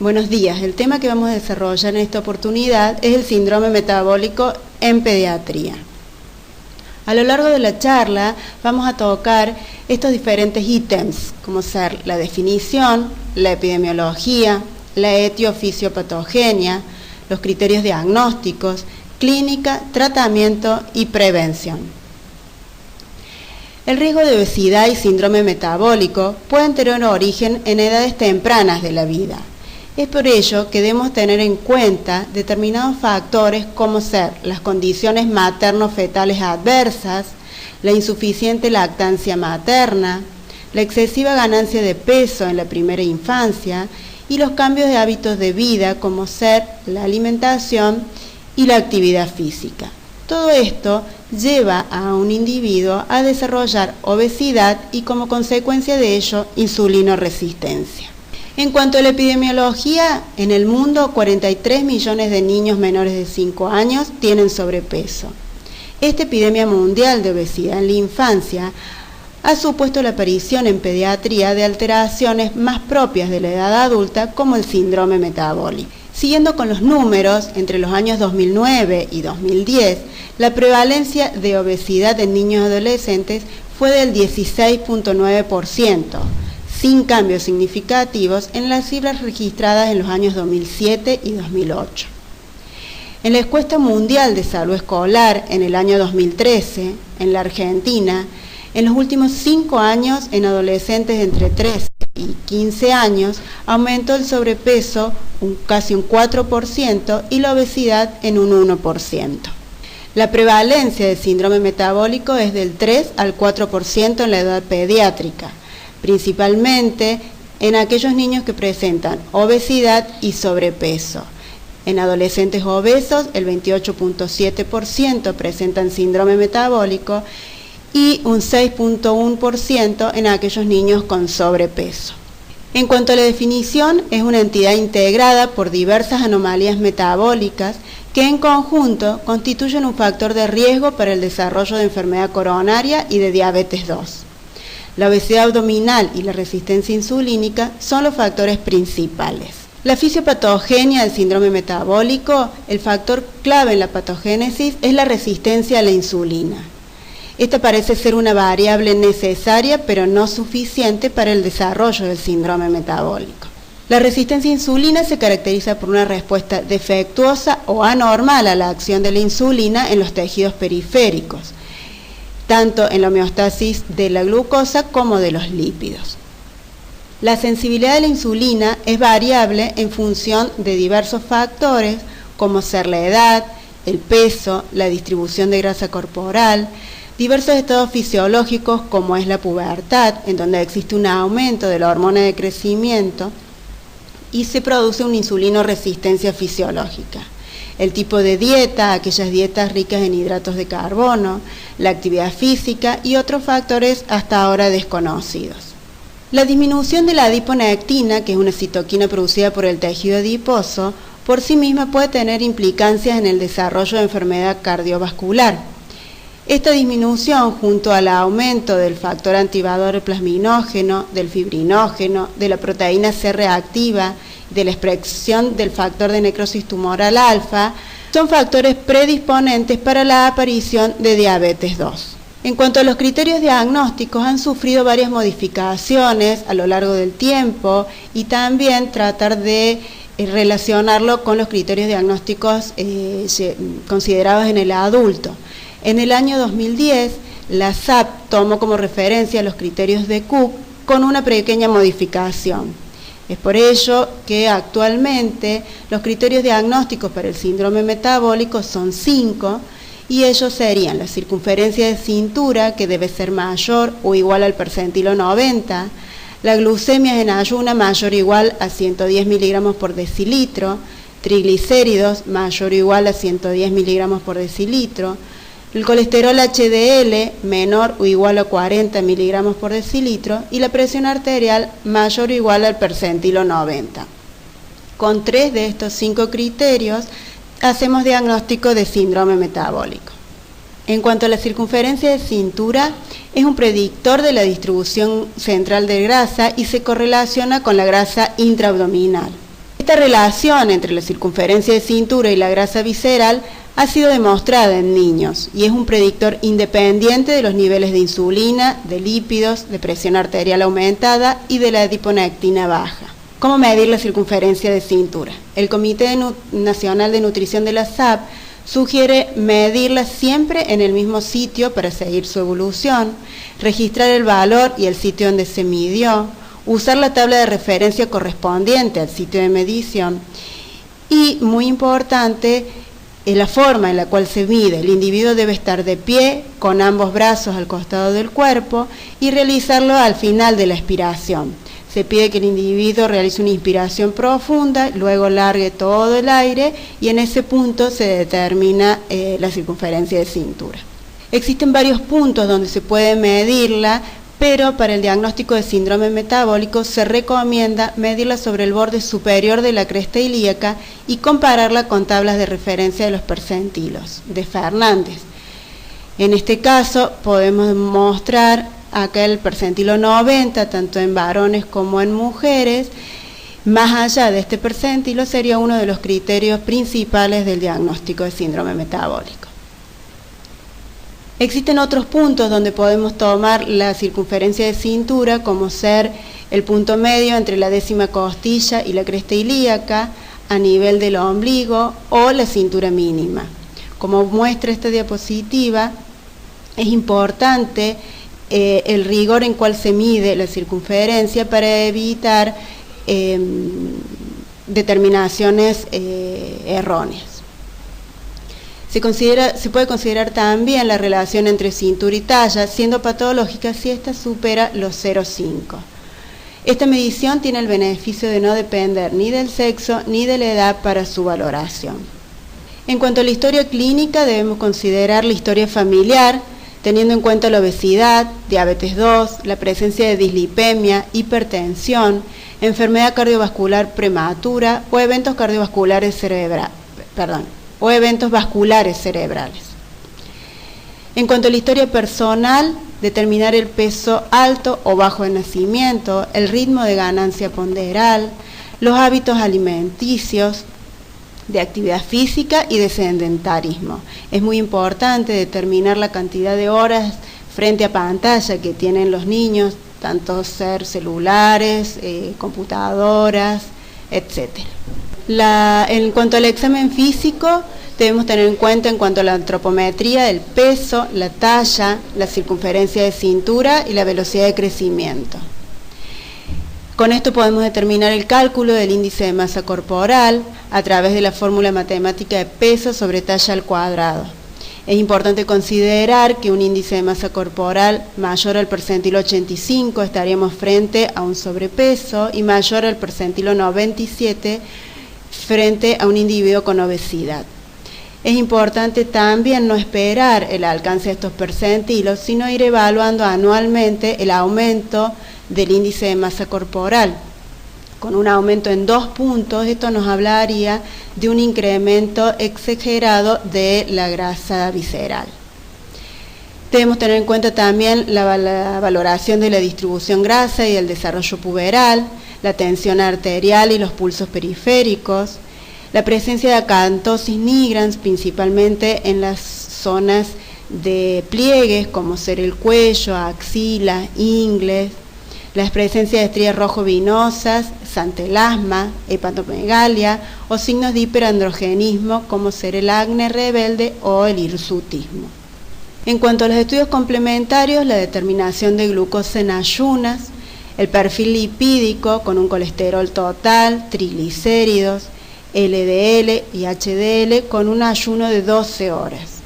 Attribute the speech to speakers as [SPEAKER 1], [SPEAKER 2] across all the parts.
[SPEAKER 1] Buenos días, el tema que vamos a desarrollar en esta oportunidad es el síndrome metabólico en pediatría. A lo largo de la charla vamos a tocar estos diferentes ítems, como ser la definición, la epidemiología, la etiofisiopatogenia, los criterios diagnósticos, clínica, tratamiento y prevención. El riesgo de obesidad y síndrome metabólico pueden tener origen en edades tempranas de la vida. Es por ello que debemos tener en cuenta determinados factores como ser las condiciones materno-fetales adversas, la insuficiente lactancia materna, la excesiva ganancia de peso en la primera infancia y los cambios de hábitos de vida como ser la alimentación y la actividad física. Todo esto lleva a un individuo a desarrollar obesidad y como consecuencia de ello insulinoresistencia. En cuanto a la epidemiología, en el mundo 43 millones de niños menores de 5 años tienen sobrepeso. Esta epidemia mundial de obesidad en la infancia ha supuesto la aparición en pediatría de alteraciones más propias de la edad adulta como el síndrome metabólico. Siguiendo con los números, entre los años 2009 y 2010, la prevalencia de obesidad en niños y adolescentes fue del 16.9%. sin cambios significativos en las cifras registradas en los años 2007 y 2008. En la encuesta mundial de salud escolar en el año 2013, en la Argentina, en los últimos 5 años en adolescentes de entre 13 y 15 años, aumentó el sobrepeso casi un 4% y la obesidad en un 1%. La prevalencia de síndrome metabólico es del 3 al 4% en la edad pediátrica, principalmente en aquellos niños que presentan obesidad y sobrepeso. En adolescentes obesos, el 28.7% presentan síndrome metabólico y un 6.1% en aquellos niños con sobrepeso. En cuanto a la definición, es una entidad integrada por diversas anomalías metabólicas que en conjunto constituyen un factor de riesgo para el desarrollo de enfermedad coronaria y de diabetes 2. La obesidad abdominal y la resistencia insulínica son los factores principales. La fisiopatogenia del síndrome metabólico, el factor clave en la patogénesis es la resistencia a la insulina. Esta parece ser una variable necesaria pero no suficiente para el desarrollo del síndrome metabólico. La resistencia a insulina se caracteriza por una respuesta defectuosa o anormal a la acción de la insulina en los tejidos periféricos, tanto en la homeostasis de la glucosa como de los lípidos. La sensibilidad de la insulina es variable en función de diversos factores como ser la edad, el peso, la distribución de grasa corporal, diversos estados fisiológicos como es la pubertad, en donde existe un aumento de la hormona de crecimiento y se produce una insulinoresistencia fisiológica. El tipo de dieta, aquellas dietas ricas en hidratos de carbono, la actividad física y otros factores hasta ahora desconocidos. La disminución de la adiponectina, que es una citoquina producida por el tejido adiposo, por sí misma puede tener implicancias en el desarrollo de enfermedad cardiovascular. Esta disminución, junto al aumento del factor activador plasminógeno, del fibrinógeno, de la proteína C reactiva, de la expresión del factor de necrosis tumoral alfa, son factores predisponentes para la aparición de diabetes 2. En cuanto a los criterios diagnósticos, han sufrido varias modificaciones a lo largo del tiempo y también tratar de relacionarlo con los criterios diagnósticos considerados en el adulto. En el año 2010, la SAP tomó como referencia los criterios de Cook con una pequeña modificación. Es por ello que actualmente los criterios diagnósticos para el síndrome metabólico son 5 y ellos serían la circunferencia de cintura, que debe ser mayor o igual al percentilo 90, la glucemia en ayuna mayor o igual a 110 miligramos por decilitro, triglicéridos mayor o igual a 110 miligramos por decilitro, el colesterol HDL menor o igual a 40 miligramos por decilitro y la presión arterial mayor o igual al percentilo 90. Con 3 de estos 5 criterios hacemos diagnóstico de síndrome metabólico. En cuanto a la circunferencia de cintura, es un predictor de la distribución central de grasa y se correlaciona con la grasa intraabdominal. Esta relación entre la circunferencia de cintura y la grasa visceral ha sido demostrada en niños y es un predictor independiente de los niveles de insulina, de lípidos, de presión arterial aumentada y de la adiponectina baja. ¿Cómo medir la circunferencia de cintura? El Comité Nacional de Nutrición de la SAP sugiere medirla siempre en el mismo sitio para seguir su evolución, registrar el valor y el sitio donde se midió, usar la tabla de referencia correspondiente al sitio de medición y, muy importante, la forma en la cual se mide. El individuo debe estar de pie, con ambos brazos al costado del cuerpo y realizarlo al final de la expiración. Se pide que el individuo realice una inspiración profunda, luego largue todo el aire y en ese punto se determina la circunferencia de cintura. Existen varios puntos donde se puede medirla, pero para el diagnóstico de síndrome metabólico se recomienda medirla sobre el borde superior de la cresta ilíaca y compararla con tablas de referencia de los percentilos de Fernández. En este caso podemos mostrar acá el percentilo 90, tanto en varones como en mujeres. Más allá de este percentilo sería uno de los criterios principales del diagnóstico de síndrome metabólico. Existen otros puntos donde podemos tomar la circunferencia de cintura, como ser el punto medio entre la décima costilla y la cresta ilíaca, a nivel del ombligo, o la cintura mínima. Como muestra esta diapositiva, es importante el rigor en cual se mide la circunferencia para evitar determinaciones erróneas. Se puede considerar también la relación entre cintura y talla, siendo patológica si ésta supera los 0,5. Esta medición tiene el beneficio de no depender ni del sexo ni de la edad para su valoración. En cuanto a la historia clínica, debemos considerar la historia familiar, teniendo en cuenta la obesidad, diabetes 2, la presencia de dislipemia, hipertensión, enfermedad cardiovascular prematura o eventos vasculares cerebrales. En cuanto a la historia personal, determinar el peso alto o bajo de nacimiento, el ritmo de ganancia ponderal, los hábitos alimenticios, de actividad física y de sedentarismo. Es muy importante determinar la cantidad de horas frente a pantalla que tienen los niños, tanto ser celulares, computadoras, etc. En cuanto al examen físico, debemos tener en cuenta en cuanto a la antropometría del peso, la talla, la circunferencia de cintura y la velocidad de crecimiento. Con esto podemos determinar el cálculo del índice de masa corporal a través de la fórmula matemática de peso sobre talla al cuadrado. Es importante considerar que un índice de masa corporal mayor al percentilo 85 estaríamos frente a un sobrepeso y mayor al percentilo 97 frente a un individuo con obesidad. Es importante también no esperar el alcance de estos percentilos, sino ir evaluando anualmente el aumento del índice de masa corporal. Con un aumento en 2 puntos, esto nos hablaría de un incremento exagerado de la grasa visceral. Debemos tener en cuenta también la valoración de la distribución grasa y el desarrollo puberal, la tensión arterial y los pulsos periféricos, la presencia de acantosis nigrans, principalmente en las zonas de pliegues, como ser el cuello, axila, ingles, la presencia de estrías rojo-vinosas, santelasma, hepatomegalia o signos de hiperandrogenismo como ser el acné rebelde o el hirsutismo. En cuanto a los estudios complementarios, la determinación de glucosa en ayunas, el perfil lipídico con un colesterol total, triglicéridos, LDL y HDL con un ayuno de 12 horas.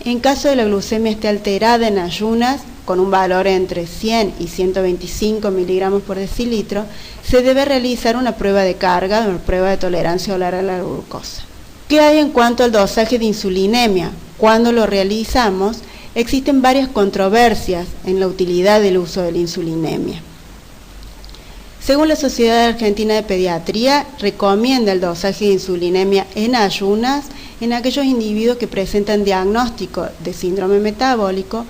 [SPEAKER 1] En caso de la glucemia esté alterada en ayunas, con un valor entre 100 y 125 miligramos por decilitro, se debe realizar una prueba de carga, una prueba de tolerancia oral a la glucosa. ¿Qué hay en cuanto al dosaje de insulinemia? Cuando lo realizamos, existen varias controversias en la utilidad del uso de la insulinemia. Según la Sociedad Argentina de Pediatría, recomienda el dosaje de insulinemia en ayunas en aquellos individuos que presentan diagnóstico de síndrome metabólico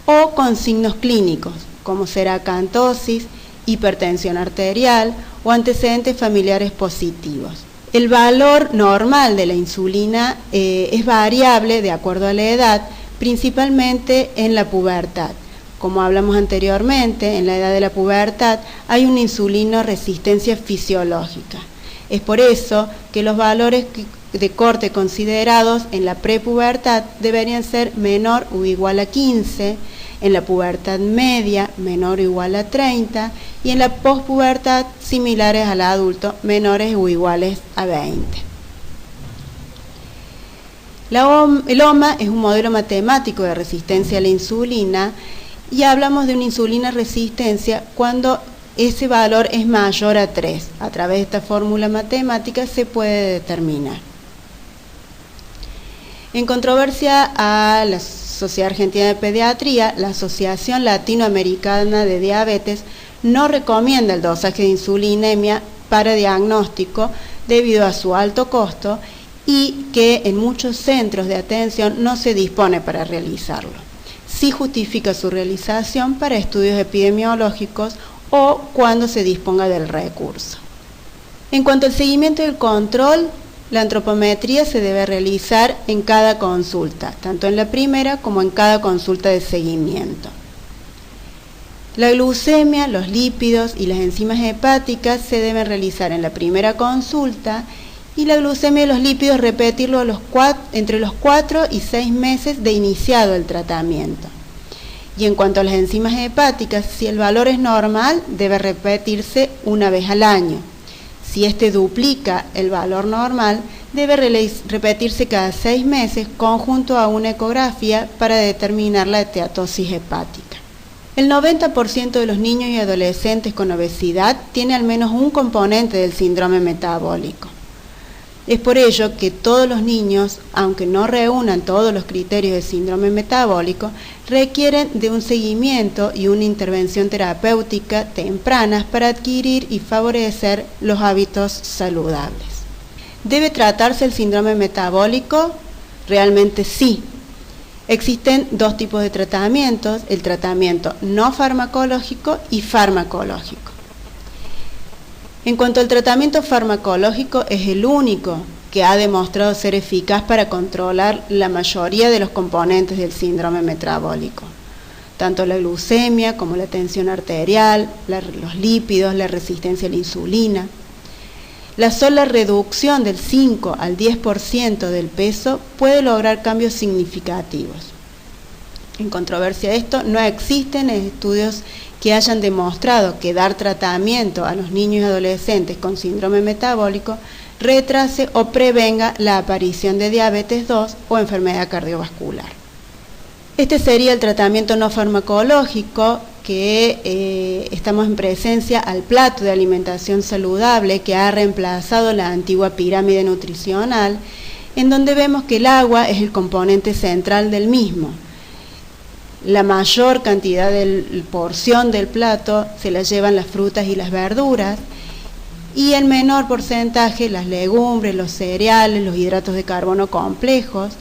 [SPEAKER 1] o con signos clínicos, como ser acantosis, hipertensión arterial o antecedentes familiares positivos. El valor normal de la insulina es variable de acuerdo a la edad, principalmente en la pubertad. Como hablamos anteriormente, en la edad de la pubertad hay una insulinoresistencia fisiológica. Es por eso que los valores de corte considerados en la prepubertad deberían ser menor o igual a 15, en la pubertad media menor o igual a 30 y en la pospubertad similares al adulto, menores o iguales a 20. El OMA es un modelo matemático de resistencia a la insulina y hablamos de una insulina resistencia cuando ese valor es mayor a 3. A través de esta fórmula matemática se puede determinar. En controversia a la Sociedad Argentina de Pediatría, la Asociación Latinoamericana de Diabetes no recomienda el dosaje de insulinemia para diagnóstico debido a su alto costo y que en muchos centros de atención no se dispone para realizarlo. Sí justifica su realización para estudios epidemiológicos o cuando se disponga del recurso. En cuanto al seguimiento y el control, la antropometría se debe realizar en cada consulta, tanto en la primera como en cada consulta de seguimiento. La glucemia, los lípidos y las enzimas hepáticas se deben realizar en la primera consulta y la glucemia y los lípidos repetirlo entre los 4 y 6 meses de iniciado el tratamiento. Y en cuanto a las enzimas hepáticas, si el valor es normal, debe repetirse una vez al año. Si este duplica el valor normal, debe repetirse cada 6 meses conjunto a una ecografía para determinar la esteatosis hepática. El 90% de los niños y adolescentes con obesidad tiene al menos un componente del síndrome metabólico. Es por ello que todos los niños, aunque no reúnan todos los criterios de síndrome metabólico, requieren de un seguimiento y una intervención terapéutica tempranas para adquirir y favorecer los hábitos saludables. ¿Debe tratarse el síndrome metabólico? Realmente sí. Existen dos tipos de tratamientos, el tratamiento no farmacológico y farmacológico. En cuanto al tratamiento farmacológico, es el único que ha demostrado ser eficaz para controlar la mayoría de los componentes del síndrome metabólico, tanto la glucemia como la tensión arterial, los lípidos, la resistencia a la insulina. La sola reducción del 5 al 10% del peso puede lograr cambios significativos. En controversia a esto, no existen estudios que hayan demostrado que dar tratamiento a los niños y adolescentes con síndrome metabólico retrase o prevenga la aparición de diabetes 2 o enfermedad cardiovascular. Este sería el tratamiento no farmacológico que estamos en presencia al plato de alimentación saludable que ha reemplazado la antigua pirámide nutricional, en donde vemos que el agua es el componente central del mismo. La mayor cantidad de porción del plato se la llevan las frutas y las verduras y en menor porcentaje las legumbres, los cereales, los hidratos de carbono complejos,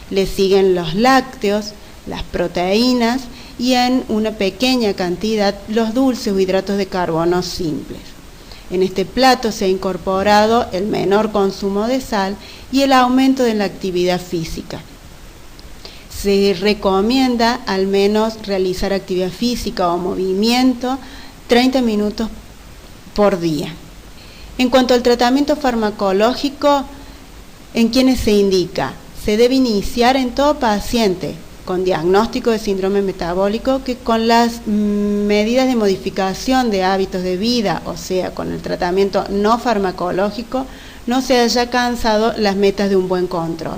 [SPEAKER 1] le siguen los lácteos, las proteínas y en una pequeña cantidad los dulces o hidratos de carbono simples. En este plato se ha incorporado el menor consumo de sal y el aumento de la actividad física. Se recomienda al menos realizar actividad física o movimiento 30 minutos por día. En cuanto al tratamiento farmacológico, ¿en quiénes se indica? Se debe iniciar en todo paciente con diagnóstico de síndrome metabólico que con las medidas de modificación de hábitos de vida, o sea, con el tratamiento no farmacológico, no se haya alcanzado las metas de un buen control.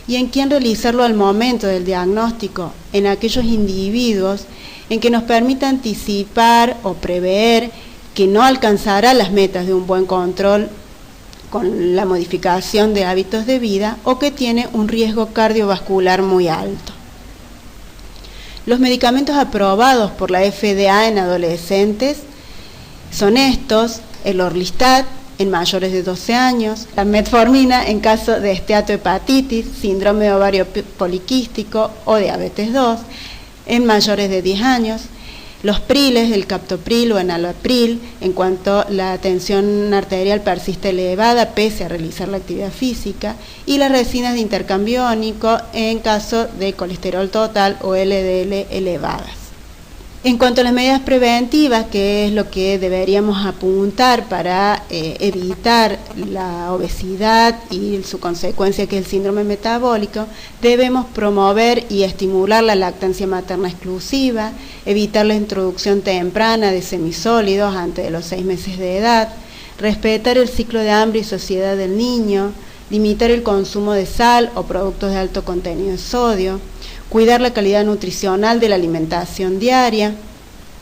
[SPEAKER 1] ¿Y en quién realizarlo al momento del diagnóstico? En aquellos individuos en que nos permita anticipar o prever que no alcanzará las metas de un buen control con la modificación de hábitos de vida o que tiene un riesgo cardiovascular muy alto. Los medicamentos aprobados por la FDA en adolescentes son estos: el Orlistat en mayores de 12 años, la metformina en caso de esteatohepatitis, síndrome de ovario poliquístico o diabetes 2 en mayores de 10 años, Los priles, el captopril o enalapril, en cuanto la tensión arterial persiste elevada pese a realizar la actividad física, y las resinas de intercambio iónico en caso de colesterol total o LDL elevadas. En cuanto a las medidas preventivas, que es lo que deberíamos apuntar para evitar la obesidad y su consecuencia, que es el síndrome metabólico, debemos promover y estimular la lactancia materna exclusiva, evitar la introducción temprana de semisólidos antes de los 6 meses de edad, respetar el ciclo de hambre y saciedad del niño, limitar el consumo de sal o productos de alto contenido de sodio, cuidar la calidad nutricional de la alimentación diaria,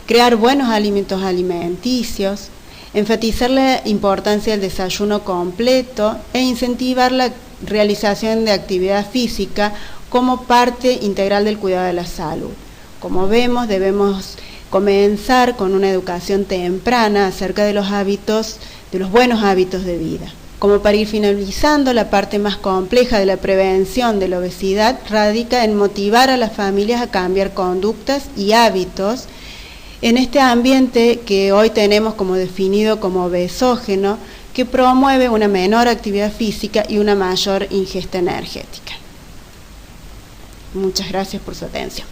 [SPEAKER 1] crear buenos alimentos alimenticios, enfatizar la importancia del desayuno completo e incentivar la realización de actividad física como parte integral del cuidado de la salud. Como vemos, debemos comenzar con una educación temprana acerca de los hábitos, de los buenos hábitos de vida. Como para ir finalizando, la parte más compleja de la prevención de la obesidad radica en motivar a las familias a cambiar conductas y hábitos en este ambiente que hoy tenemos como definido como obesógeno, que promueve una menor actividad física y una mayor ingesta energética. Muchas gracias por su atención.